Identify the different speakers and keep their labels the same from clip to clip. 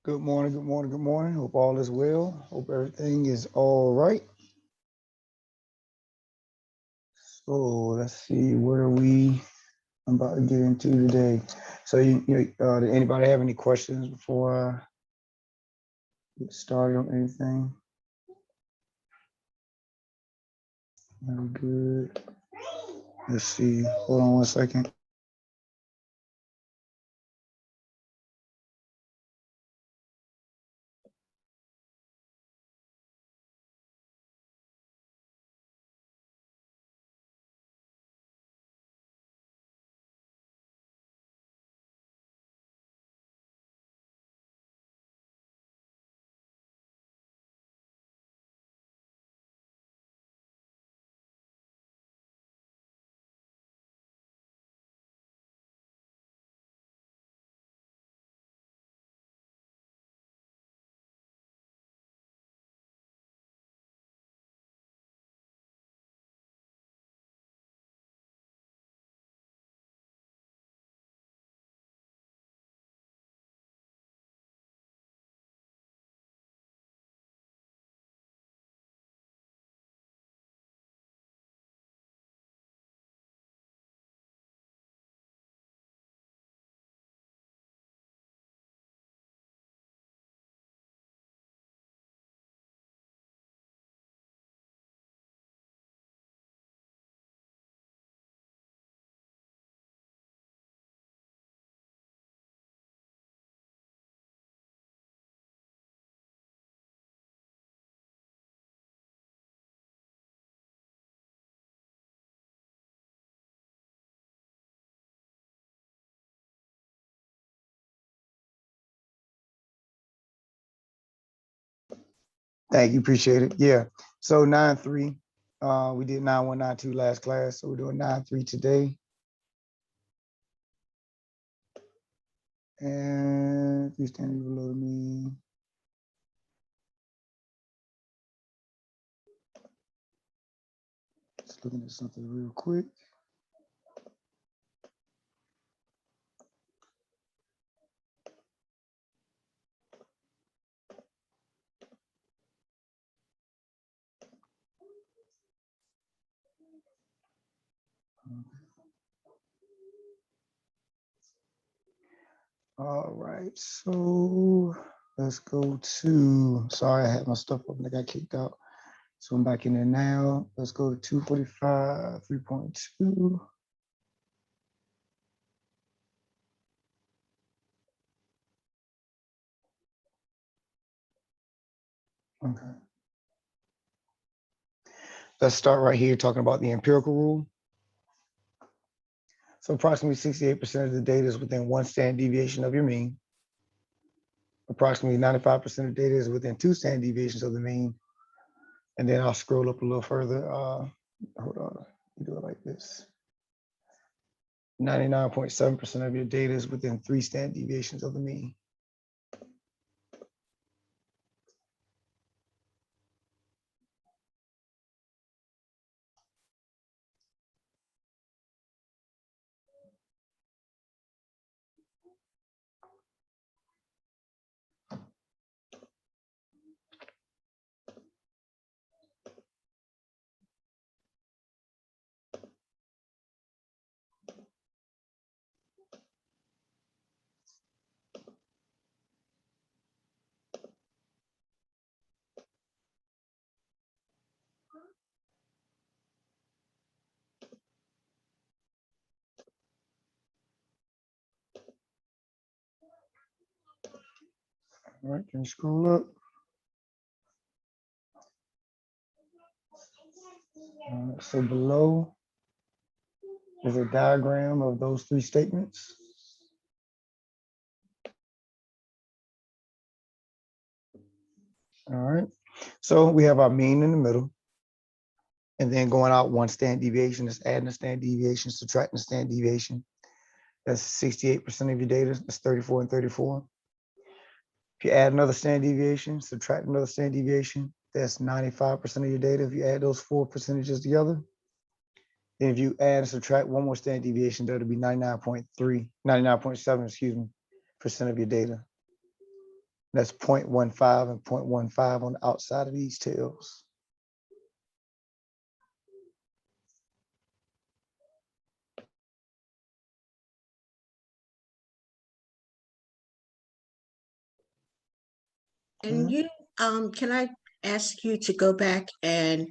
Speaker 1: Good morning, good morning, good morning. Hope all is well. Hope everything is all right. So let's see, what are we about to get into today? So did anybody have any questions before I get started on anything? Very good. Let's see, hold on one second. Thank you, appreciate it. Yeah. So 9-3. We did 9-1, 9-2 last class. So we're doing 9-3 today. And three standing below me. Just looking at something real quick. All right, so let's go to, sorry, I had my stuff open, I got kicked out. So I'm back in there now. Let's go to 245, 3.2. Okay. Let's start right here talking about the empirical rule. So approximately 68% of the data is within one standard deviation of your mean. Approximately 95% of data is within two standard deviations of the mean. And then I'll scroll up a little further. Hold on, do it like this. 99.7% of your data is within three standard deviations of the mean. All right, can you scroll up? So below is a diagram of those three statements. All right. So we have our mean in the middle. And then going out one standard deviation is adding a standard deviation, subtracting a standard deviation. That's 68% of your data. That's 34 and 34. If you add another standard deviation, subtract another standard deviation, that's 95% of your data. If you add those four percentages together, then if you add and subtract one more standard deviation, that'll be 99.7, excuse me, percent of your data. That's 0.15 and 0.15 on the outside of these tails.
Speaker 2: And you, can I ask you to go back and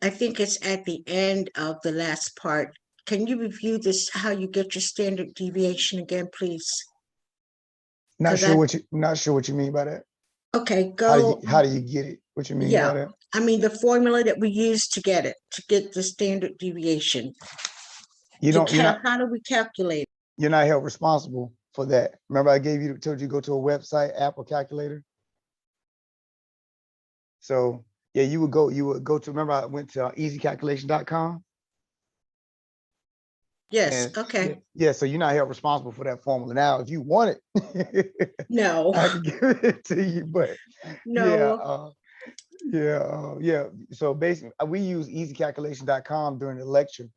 Speaker 2: I think it's at the end of the last part. Can you review this, how you get your standard deviation again, please?
Speaker 1: Not
Speaker 2: 'Cause
Speaker 1: sure what you mean by that.
Speaker 2: Okay,
Speaker 1: How do you get it? What you mean by
Speaker 2: yeah,
Speaker 1: that?
Speaker 2: I mean, the formula that we use to get the standard deviation.
Speaker 1: You don't,
Speaker 2: How do we calculate it?
Speaker 1: you're not held responsible for that. Remember I told you to go to a website, app or calculator. So yeah, you would go to, remember I went to easycalculation.com.
Speaker 2: Yes,
Speaker 1: And
Speaker 2: okay.
Speaker 1: yeah, so you're not held responsible for that formula. Now, if you want it,
Speaker 2: No,
Speaker 1: I can give it to you, but yeah,
Speaker 2: no,
Speaker 1: yeah. So basically, we use easycalculation.com during the lecture,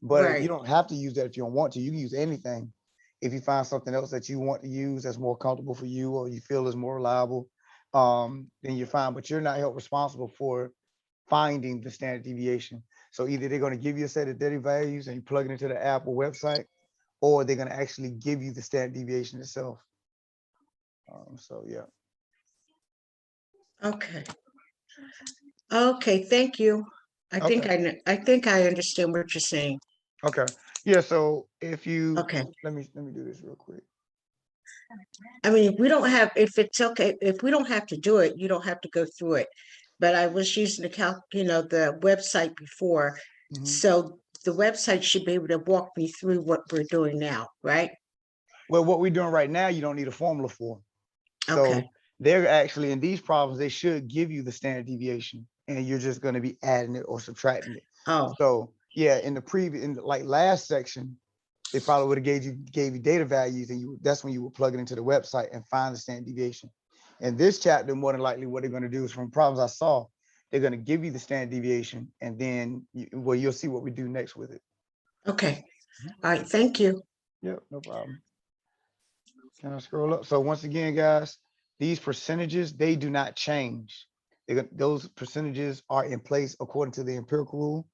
Speaker 1: but you
Speaker 2: right.
Speaker 1: don't have to use that if you don't want to. You can use anything. If you find something else that you want to use that's more comfortable for you or you feel is more reliable, then you're fine. But you're not held responsible for finding the standard deviation. So either they're going to give you a set of data values and you plug it into the app or website, or they're going to actually give you the standard deviation itself. So yeah.
Speaker 2: Okay. Okay, thank you.
Speaker 1: Okay.
Speaker 2: I think I understand what you're saying.
Speaker 1: Okay. Yeah. So if you
Speaker 2: Okay.
Speaker 1: let me do this real quick.
Speaker 2: I mean, if we don't have, if it's okay, if we don't have to do it, you don't have to go through it. But I was using the website before.
Speaker 1: Mhm.
Speaker 2: So the website should be able to walk me through what we're doing now, right?
Speaker 1: Well, what we're doing right now, you don't need a formula for.
Speaker 2: Okay.
Speaker 1: So they're actually in these problems, they should give you the standard deviation, and you're just going to be adding it or subtracting it.
Speaker 2: Oh,
Speaker 1: So yeah, in the previous, in the, like last section, they probably would have gave you data values, and that's when you would plug it into the website and find the standard deviation. In this chapter, more than likely, what they're going to do is from problems I saw, they're going to give you the standard deviation, and then you'll see what we do next with it.
Speaker 2: okay. All right. Thank you.
Speaker 1: Yep, no problem. Can I scroll up? So once again, guys, these percentages, they do not change. Those percentages are in place according to the empirical rule.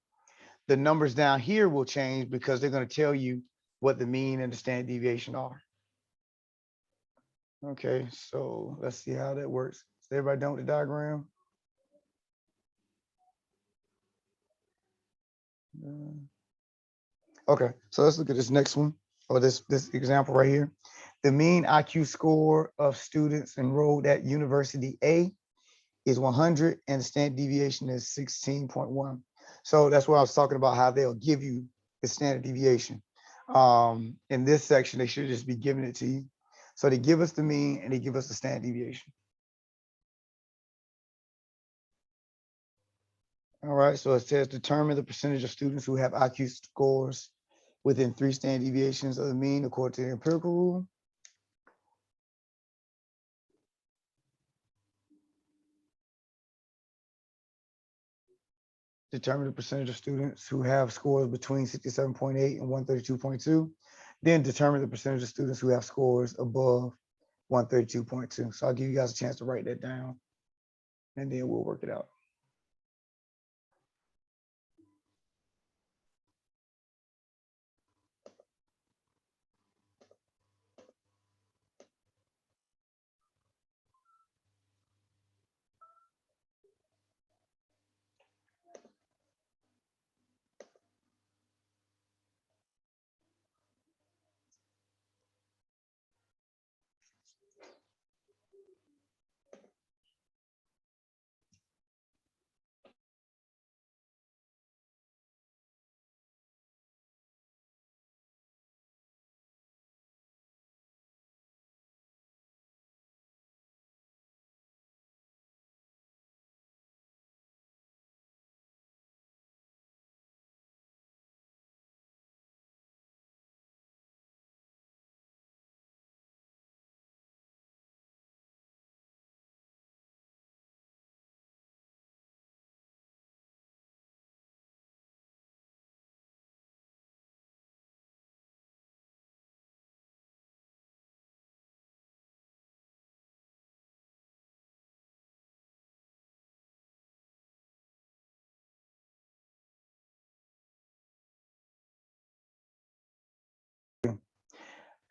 Speaker 1: The numbers down here will change because they're going to tell you what the mean and the standard deviation are. Okay, so let's see how that works. Is everybody done with the diagram? Okay, so let's look at this next one, or this example right here. The mean IQ score of students enrolled at University A is 100 and the standard deviation is 16.1. So that's what I was talking about, how they'll give you the standard deviation. In this section, they should just be giving it to you. So they give us the mean and they give us the standard deviation. All right, so it says determine the percentage of students who have IQ scores within 3 standard deviations of the mean according to the empirical rule. Determine the percentage of students who have scores between 67.8 and 132.2. Then determine the percentage of students who have scores above 132.2. So I'll give you guys a chance to write that down and then we'll work it out.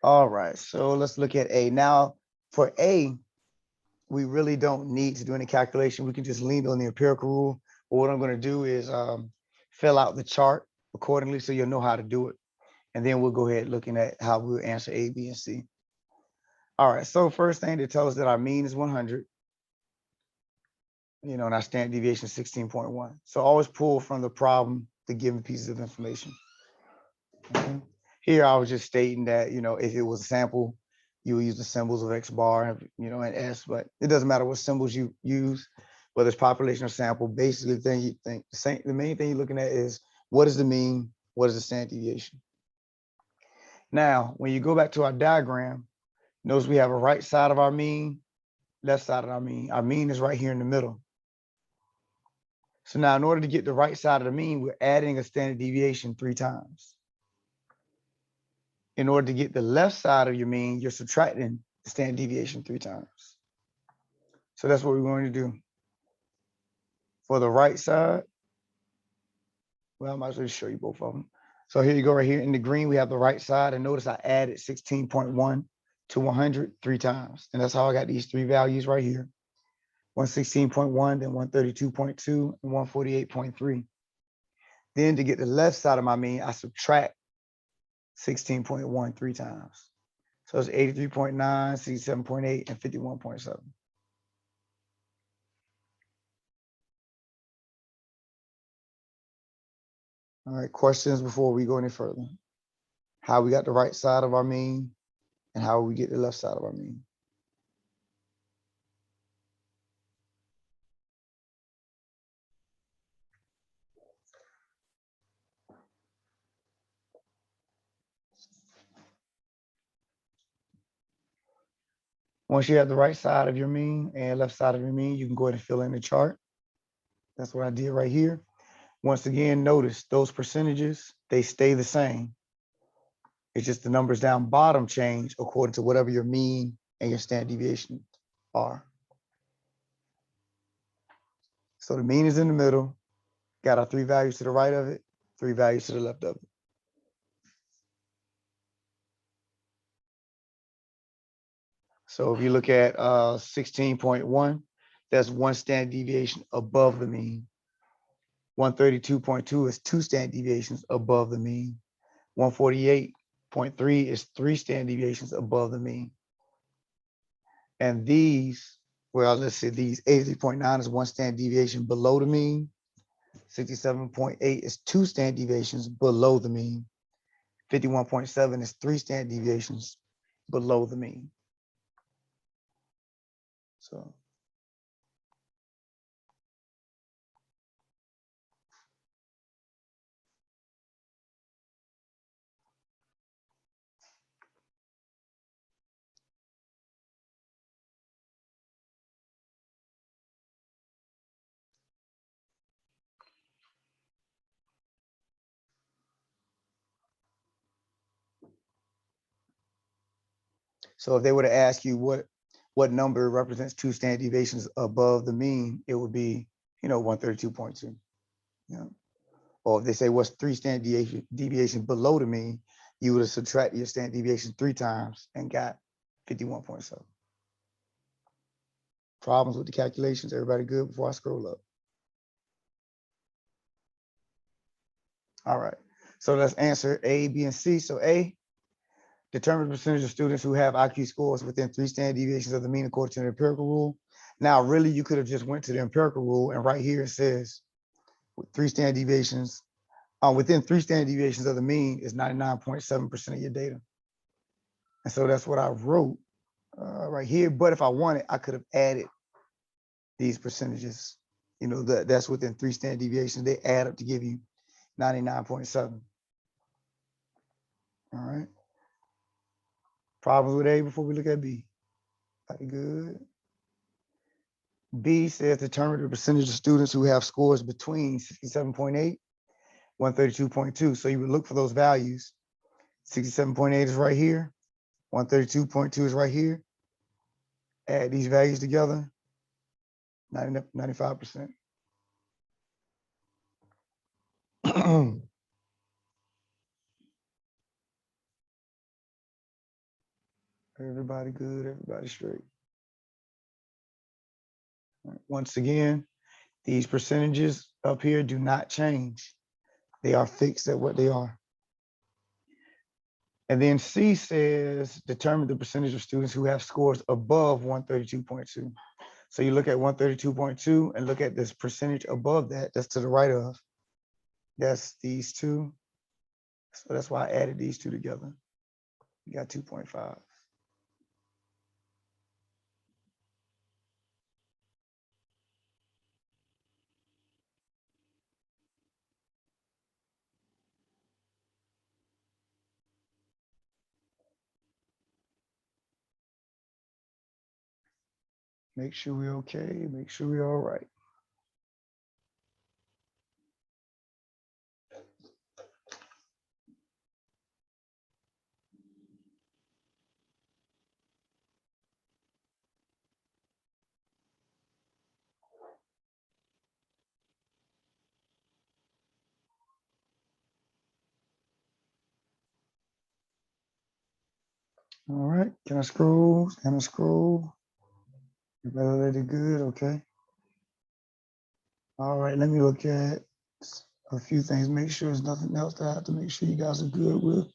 Speaker 1: All right, so let's look at A. Now, for A, we really don't need to do any calculation. We can just lean on the empirical rule. But what I'm going to do is fill out the chart accordingly so you'll know how to do it. And then we'll go ahead looking at how we'll answer A, B, and C. All right, so first thing, they tell us that our mean is 100. And our standard deviation is 16.1. So always pull from the problem the given pieces of information. Okay. Here I was just stating that, if it was a sample, you would use the symbols of X bar, and S, but it doesn't matter what symbols you use, whether it's population or sample. Basically, the main thing you're looking at is what is the mean, what is the standard deviation. Now, when you go back to our diagram, notice we have a right side of our mean, left side of our mean. Our mean is right here in the middle. So now in order to get the right side of the mean, we're adding a standard deviation 3 times. In order to get the left side of your mean, you're subtracting the standard deviation 3 times. So that's what we're going to do. For the right side, well, I might as well show you both of them. So here you go right here in the green, we have the right side, and notice I added 16.1 to 100 3 times. And that's how I got these 3 values right here. 116.1, then 132.2, and 148.3. Then to get the left side of my mean, I subtract 16.1 3 times. So it's 83.9, 67.8, and 51.7. All right, questions before we go any further? How we got the right side of our mean and how we get the left side of our mean. Once you have the right side of your mean and left side of your mean, you can go ahead and fill in the chart. That's what I did right here. Once again, notice those percentages, they stay the same. It's just the numbers down bottom change according to whatever your mean and your standard deviation are. So the mean is in the middle, got our 3 values to the right of it, 3 values to the left of it. So if you look at 16.1, that's 1 standard deviation above the mean. 132.2 is 2 standard deviations above the mean. 148.3 is 3 standard deviations above the mean. And these, well, let's say these 83.9 is 1 standard deviation below the mean. 67.8 is 2 standard deviations below the mean. 51.7 is 3 standard deviations below the mean. So So if they were to ask you what number represents 2 standard deviations above the mean, it would be, 132.2. Yeah. Or if they say what's 3 standard deviation below the mean, you would have subtracted your standard deviation 3 times and got 51.7. Problems with the calculations? Everybody good before I scroll up? All right. So let's answer A, B, and C. So A, determine the percentage of students who have IQ scores within 3 standard deviations of the mean according to the empirical rule. Now, really, you could have just went to the empirical rule, and right here it says with 3 standard deviations, within 3 standard deviations of the mean is 99.7% of your data. And so that's what I wrote right here. But if I wanted, I could have added these percentages. That's within 3 standard deviations. They add up to give you 99.7. All right. Problems with A before we look at B? Pretty good. B says determine the percentage of students who have scores between 67.8, 132.2. So you would look for those values. 67.8 is right here. 132.2 is right here. Add these values together, 95%. Everybody good, everybody straight. All right, once again, these percentages up here do not change. They are fixed at what they are. And then C says, determine the percentage of students who have scores above 132.2. So you look at 132.2 and look at this percentage above that, that's to the right of. That's these two. So that's why I added these two together. You got 2.5. Make sure we're okay, make sure we're all right. All right, can I scroll? Can I scroll? Everybody let it good, okay. All right, let me look at a few things, make sure there's nothing else that I have to make sure you guys are good with.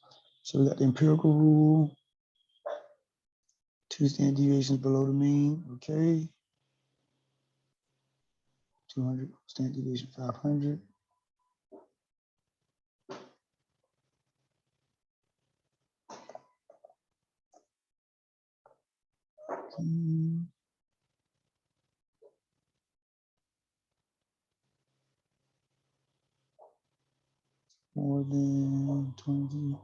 Speaker 1: So we got the empirical rule, 2 standard deviations below the mean, okay. 200 standard deviation, 500. More than 20.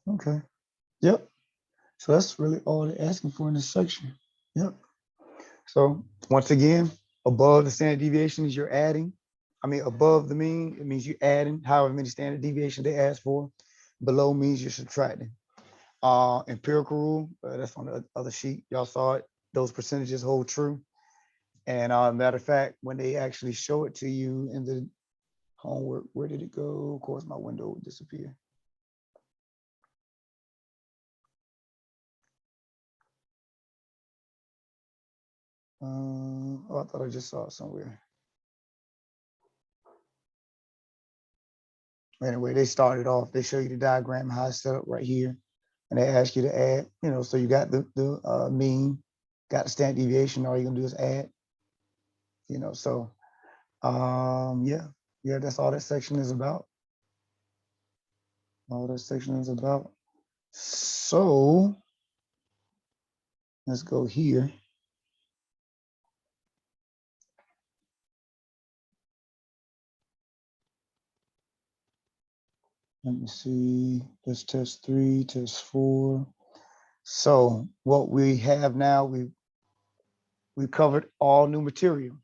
Speaker 1: Okay. Yep. So that's really all they're asking for in this section. Yep. So once again, above the standard deviations, you're adding. I mean, above the mean, it means you're adding however many standard deviations they ask for. Below means you're subtracting. Empirical rule, that's on the other sheet. Y'all saw it. Those percentages hold true. And matter of fact, when they actually show it to you in the homework, where did it go? Of course, my window will disappear. Oh, I thought I just saw it somewhere. Anyway, they started off, they show you the diagram, how it's set up right here. And they ask you to add, you know, so you got the mean, got the standard deviation, all you're gonna do is add, you know, so yeah, that's all that section is about. All that section is about. So let's go here. Let me see, that's test 3, test 4. So what we have now, we covered all new material.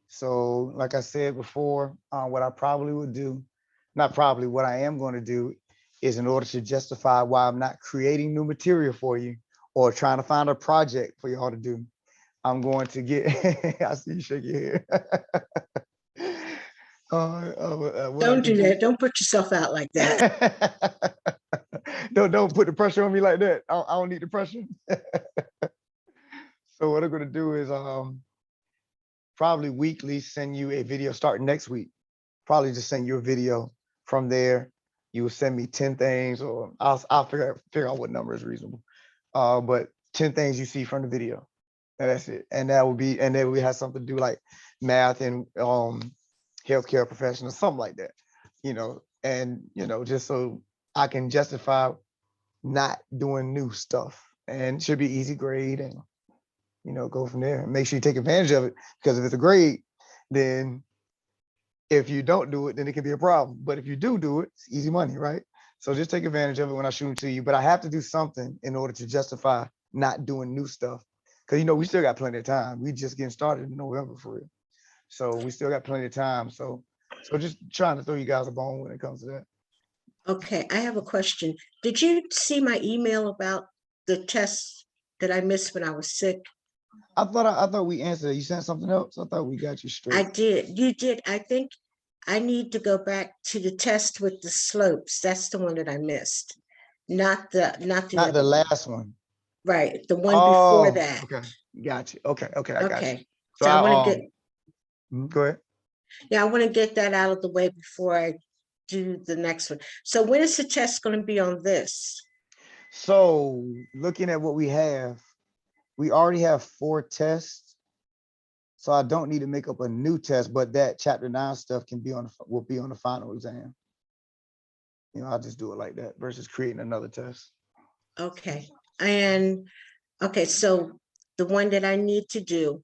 Speaker 1: So like I said before, what I probably would do, not probably, what I am going to do is, in order to justify why I'm not creating new material for you or trying to find a project for y'all to do, I'm going to get, I see you shake your head.
Speaker 2: Don't do that. Don't put yourself out like that.
Speaker 1: Don't put the pressure on me like that. I don't need the pressure. So what I'm going to do is probably weekly send you a video starting next week. Probably just send you a video. From there, you will send me 10 things, or I'll figure out what number is reasonable. But 10 things you see from the video. And that's it. And that will be, and then we have something to do like math and healthcare professionals, something like that, you know, and just so I can justify not doing new stuff, and it should be easy grade, and go from there. Make sure you take advantage of it, because if it's a grade, then if you don't do it, then it can be a problem. But if you do it, it's easy money, right? So just take advantage of it when I shoot it to you. But I have to do something in order to justify not doing new stuff, because we still got plenty of time. We just getting started in November for real, so we still got plenty of time. So just trying to throw you guys a bone when it comes to that.
Speaker 2: Okay, I have a question. Did you see my email about the tests that I missed when I was sick?
Speaker 1: I thought we answered it. You sent something else? I thought we got you
Speaker 2: I
Speaker 1: straight.
Speaker 2: did, you did. I think I need to go back to the test with the slopes. That's the one that I missed. Not the
Speaker 1: Not the
Speaker 2: other one.
Speaker 1: last one.
Speaker 2: Right, the one before
Speaker 1: Oh,
Speaker 2: that.
Speaker 1: okay. Got you. Okay, okay, I got you.
Speaker 2: Okay,
Speaker 1: So
Speaker 2: so I want to
Speaker 1: I
Speaker 2: get,
Speaker 1: go ahead.
Speaker 2: yeah, I want to get that out of the way before I do the next one. So when is the test going to be on this?
Speaker 1: So looking at what we already have 4 tests. So I don't need to make up a new test, but that chapter 9 stuff will be on the final exam. You know, I'll just do it like that versus creating another test.
Speaker 2: Okay, and, okay, so the one that I need to do,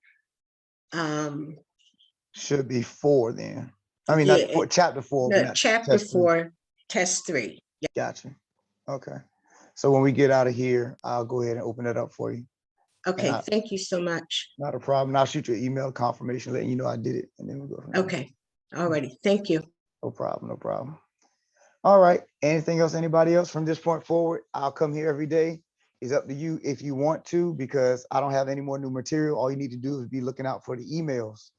Speaker 1: Should be 4 then. I mean, not
Speaker 2: yeah,
Speaker 1: for chapter 4, but
Speaker 2: no,
Speaker 1: not
Speaker 2: chapter
Speaker 1: test 3.
Speaker 2: 4, test 3.
Speaker 1: Gotcha. Okay. So when we get out of here, I'll go ahead and open it up for you.
Speaker 2: Okay,
Speaker 1: I,
Speaker 2: thank you so much.
Speaker 1: not a problem. I'll shoot you an email confirmation letting you know I did it, and then we'll go from there.
Speaker 2: Okay, alrighty, thank you.
Speaker 1: No problem. No problem. All right. Anything else? Anybody else from this point forward? I'll come here every day. It's up to you if you want to, because I don't have any more new material. All you need to do is be looking out for the emails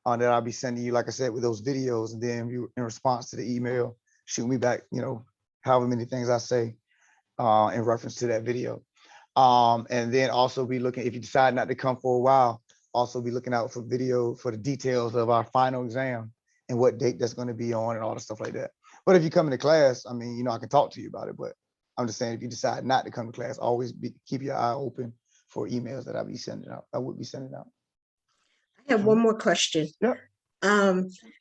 Speaker 1: that I'll be sending you, like I said, with those videos, and then you, in response to the email, shoot me back, you know, however many things I say in reference to that video. And then also be looking, if you decide not to come for a while, also be looking out for the details of our final exam and what date that's going to be on and all the stuff like that. But if you come into class, I mean, you know, I can talk to you about it, but I'm just saying, if you decide not to come to class, always keep your eye open for emails that I would be sending out.
Speaker 2: I have one more question.
Speaker 1: Yep.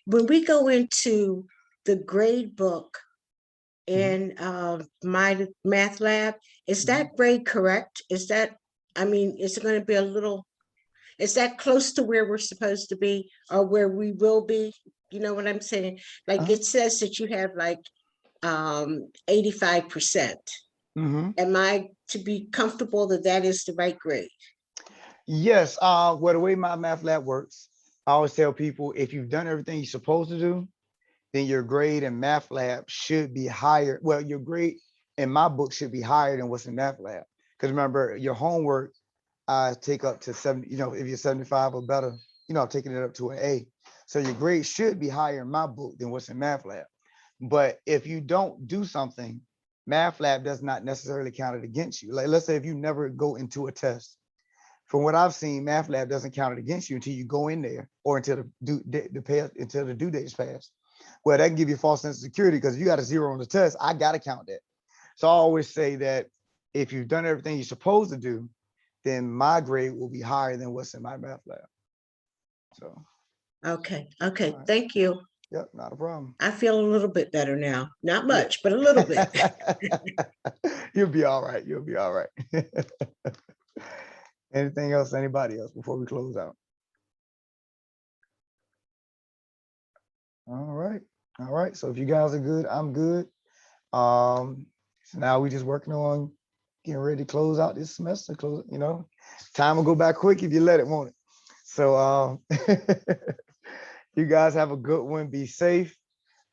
Speaker 2: When we go into the grade book
Speaker 1: Mhm.
Speaker 2: in my math lab, is that grade correct? Is that, I mean, is it going to be a little, is that close to where we're supposed to be or where we will be? You know what I'm saying? Like
Speaker 1: Uh-huh.
Speaker 2: it says that you have like 85%.
Speaker 1: Mhm.
Speaker 2: Am I to be comfortable that that is the right grade?
Speaker 1: Yes. Well, the way my math lab works, I always tell people, if you've done everything you're supposed to do, then your grade in math lab should be higher. Well, your grade in my book should be higher than what's in math lab. Because remember, your homework, I take up to 70, you know, if you're 75 or better, you know, I'm taking it up to an A. So your grade should be higher in my book than what's in math lab. But if you don't do something, math lab does not necessarily count it against you. Like, let's say if you never go into a test, from what I've seen, math lab doesn't count it against you until you go in there or until until the due date is passed. Well, that can give you a false sense of security, because if you got a 0 on the test, I got to count that. So I always say that if you've done everything you're supposed to do, then my grade will be higher than what's in my math lab. So,
Speaker 2: Okay,
Speaker 1: all right.
Speaker 2: thank you.
Speaker 1: Yep, not a problem.
Speaker 2: I feel a little bit better now. Not
Speaker 1: Yeah.
Speaker 2: much, but a little bit.
Speaker 1: You'll be all right. You'll be all right. Anything else, anybody else before we close out? All right. All right. So if you guys are good, I'm good. So now we just working on getting ready to close out this semester. Close, you know, time will go by quick if you let it, won't it? So you guys have a good one. Be safe.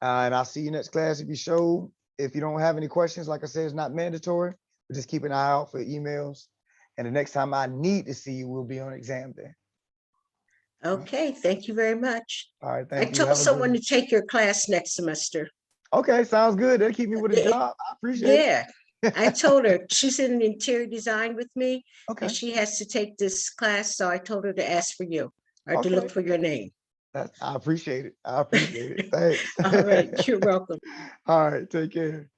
Speaker 1: And I'll see you next class if you show. If you don't have any questions, like I said, it's not mandatory, but just keep an eye out for emails. And the next time I need to see you, we'll be on exam day.
Speaker 2: Okay, thank you very much.
Speaker 1: All right,
Speaker 2: I
Speaker 1: thank you.
Speaker 2: told
Speaker 1: Have a good
Speaker 2: someone to
Speaker 1: one.
Speaker 2: take your class next semester.
Speaker 1: Okay, sounds good. That'll keep me with a
Speaker 2: It-
Speaker 1: job. I appreciate
Speaker 2: Yeah, I
Speaker 1: it.
Speaker 2: told her she's in interior design with me and
Speaker 1: Okay,
Speaker 2: she has to take this class. So I told her to ask for you or to
Speaker 1: okay.
Speaker 2: look for your name.
Speaker 1: I appreciate it. I appreciate it. Thanks.
Speaker 2: All right, you're welcome.
Speaker 1: All right, take care.